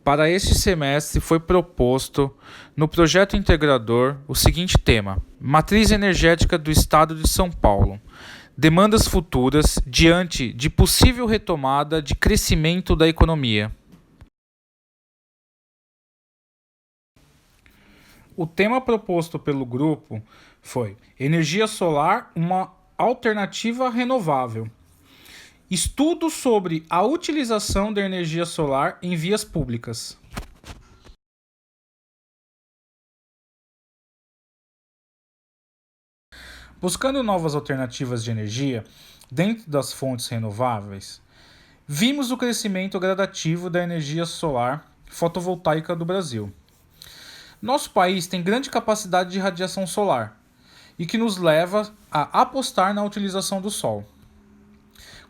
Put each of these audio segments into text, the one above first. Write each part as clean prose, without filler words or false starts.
Para este semestre foi proposto no projeto integrador o seguinte tema: Matriz energética do Estado de São Paulo. Demandas futuras diante de possível retomada de crescimento da economia. O tema proposto pelo grupo foi Energia solar, uma alternativa renovável. Estudo sobre a utilização da energia solar em vias públicas. Buscando novas alternativas de energia dentro das fontes renováveis, vimos o crescimento gradativo da energia solar fotovoltaica do Brasil. Nosso país tem grande capacidade de radiação solar e que nos leva a apostar na utilização do sol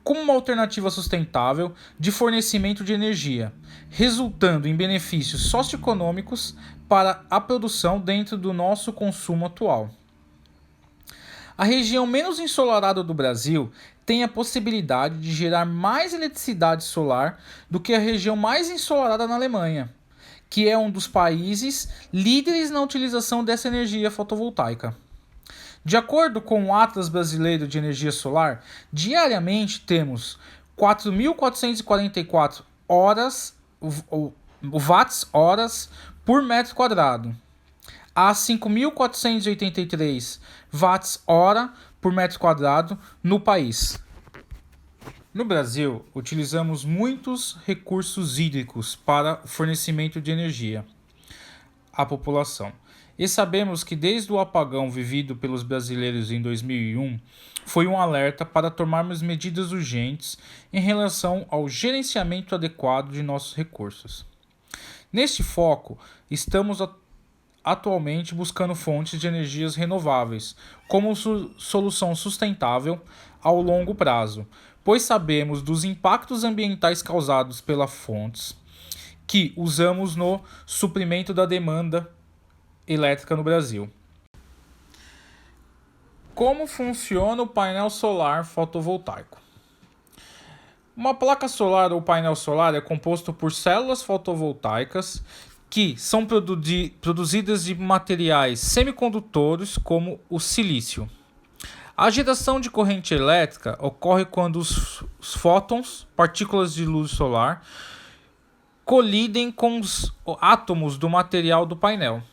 como uma alternativa sustentável de fornecimento de energia, resultando em benefícios socioeconômicos para a produção dentro do nosso consumo atual. A região menos ensolarada do Brasil tem a possibilidade de gerar mais eletricidade solar do que a região mais ensolarada na Alemanha, que é um dos países líderes na utilização dessa energia fotovoltaica. De acordo com o Atlas Brasileiro de Energia Solar, diariamente temos 4.444 watts-horas por metro quadrado, a 5.483 watts-hora por metro quadrado no país. No Brasil, utilizamos muitos recursos hídricos para o fornecimento de energia à população. E sabemos que desde o apagão vivido pelos brasileiros em 2001, foi um alerta para tomarmos medidas urgentes em relação ao gerenciamento adequado de nossos recursos. Neste foco, estamos atualmente buscando fontes de energias renováveis como solução sustentável ao longo prazo, pois sabemos dos impactos ambientais causados pelas fontes que usamos no suprimento da demanda elétrica no Brasil. Como funciona o painel solar fotovoltaico? Uma placa solar ou painel solar é composto por células fotovoltaicas que são produzidas de materiais semicondutores como o silício. A geração de corrente elétrica ocorre quando os fótons, partículas de luz solar, colidem com os átomos do material do painel,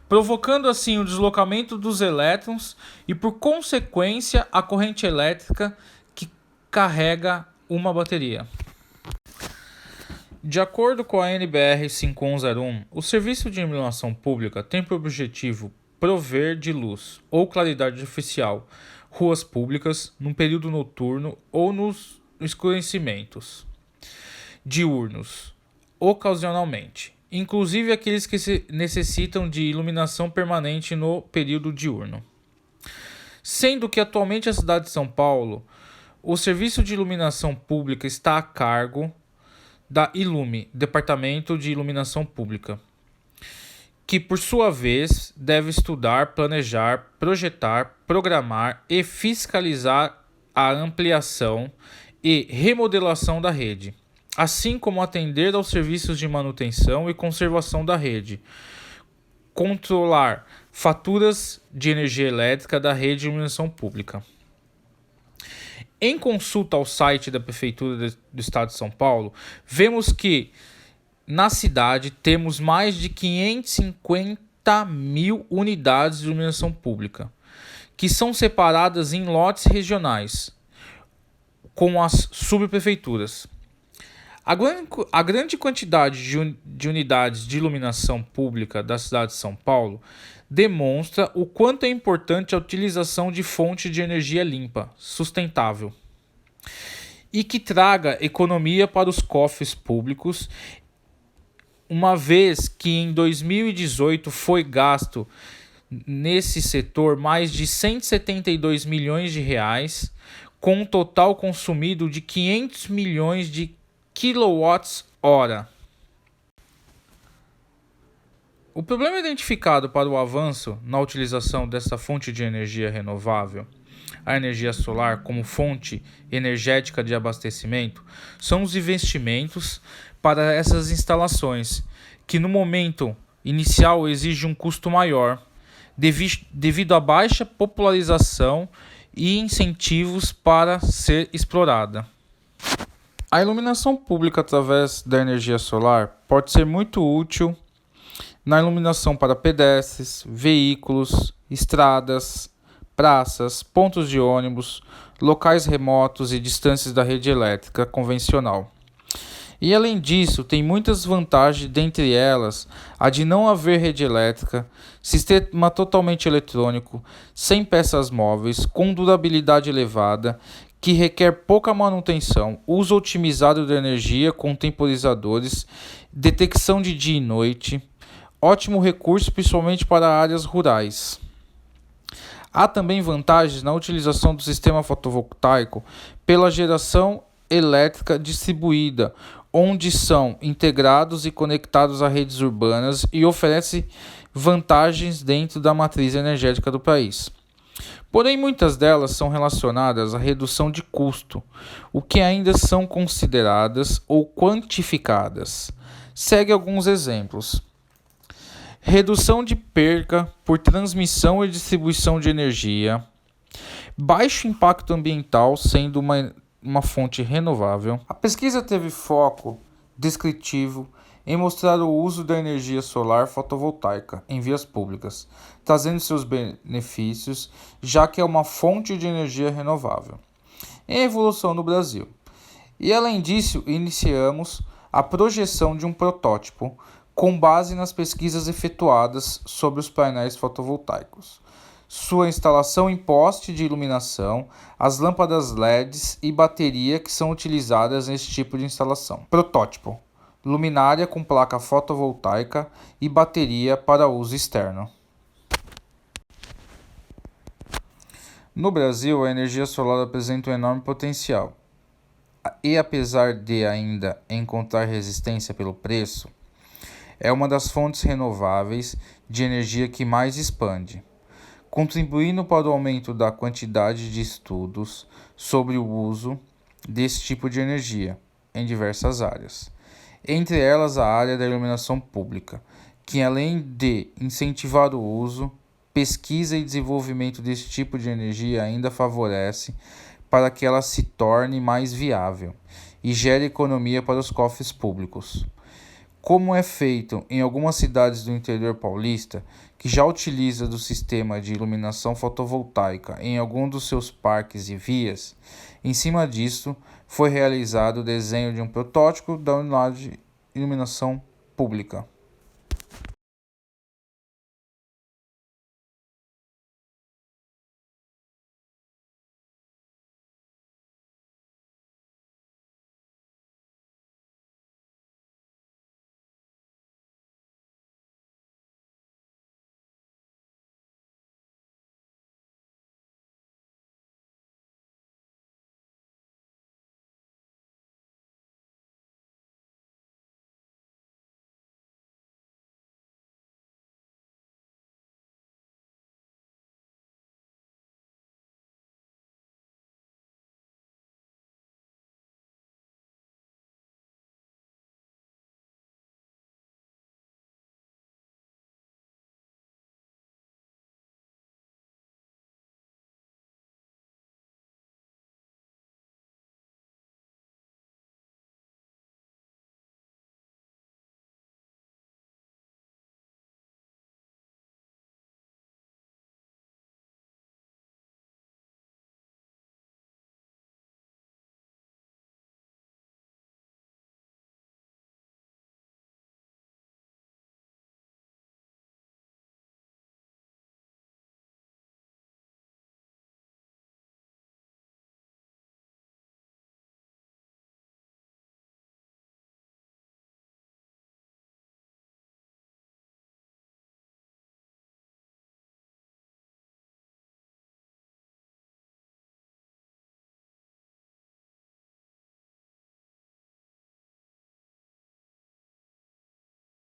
provocando assim o deslocamento dos elétrons e, por consequência, a corrente elétrica que carrega uma bateria. De acordo com a NBR 5101, o Serviço de Iluminação Pública tem por objetivo prover de luz ou claridade artificial ruas públicas no período noturno ou nos escurecimentos diurnos, ocasionalmente, inclusive aqueles que necessitam de iluminação permanente no período diurno. Sendo que atualmente a cidade de São Paulo, o Serviço de Iluminação Pública está a cargo da Ilume, Departamento de Iluminação Pública, que por sua vez deve estudar, planejar, projetar, programar e fiscalizar a ampliação e remodelação da rede, assim como atender aos serviços de manutenção e conservação da rede, controlar faturas de energia elétrica da rede de iluminação pública. Em consulta ao site da Prefeitura do Estado de São Paulo, vemos que na cidade temos mais de 550 mil unidades de iluminação pública, que são separadas em lotes regionais, com as subprefeituras. A grande quantidade de unidades de iluminação pública da cidade de São Paulo demonstra o quanto é importante a utilização de fonte de energia limpa, sustentável, e que traga economia para os cofres públicos, uma vez que em 2018 foi gasto nesse setor mais de 172 milhões de reais, com um total consumido de 500 milhões de quilowatts-hora. O problema identificado para o avanço na utilização dessa fonte de energia renovável, a energia solar como fonte energética de abastecimento, são os investimentos para essas instalações, que no momento inicial exige um custo maior, devido à baixa popularização e incentivos para ser explorada. A iluminação pública através da energia solar pode ser muito útil na iluminação para pedestres, veículos, estradas, praças, pontos de ônibus, locais remotos e distâncias da rede elétrica convencional. E além disso, tem muitas vantagens, dentre elas a de não haver rede elétrica, sistema totalmente eletrônico, sem peças móveis, com durabilidade elevada, que requer pouca manutenção, uso otimizado da energia com temporizadores, detecção de dia e noite, ótimo recurso principalmente para áreas rurais. Há também vantagens na utilização do sistema fotovoltaico pela geração elétrica distribuída, onde são integrados e conectados a redes urbanas e oferece vantagens dentro da matriz energética do país. Porém, muitas delas são relacionadas à redução de custo, o que ainda são consideradas ou quantificadas. Segue alguns exemplos. Redução de perca por transmissão e distribuição de energia, baixo impacto ambiental sendo uma fonte renovável. A pesquisa teve foco descritivo em mostrar o uso da energia solar fotovoltaica em vias públicas, trazendo seus benefícios, já que é uma fonte de energia renovável em evolução no Brasil. E além disso, iniciamos a projeção de um protótipo com base nas pesquisas efetuadas sobre os painéis fotovoltaicos, sua instalação em poste de iluminação, as lâmpadas LEDs e bateria que são utilizadas nesse tipo de instalação. Protótipo: luminária com placa fotovoltaica e bateria para uso externo. No Brasil, a energia solar apresenta um enorme potencial. E apesar de ainda encontrar resistência pelo preço, é uma das fontes renováveis de energia que mais expande, contribuindo para o aumento da quantidade de estudos sobre o uso desse tipo de energia em diversas áreas. Entre elas, a área da iluminação pública, que além de incentivar o uso, pesquisa e desenvolvimento desse tipo de energia ainda favorece para que ela se torne mais viável e gere economia para os cofres públicos. Como é feito em algumas cidades do interior paulista, que já utiliza do sistema de iluminação fotovoltaica em algum dos seus parques e vias, em cima disso foi realizado o desenho de um protótipo da unidade de iluminação pública.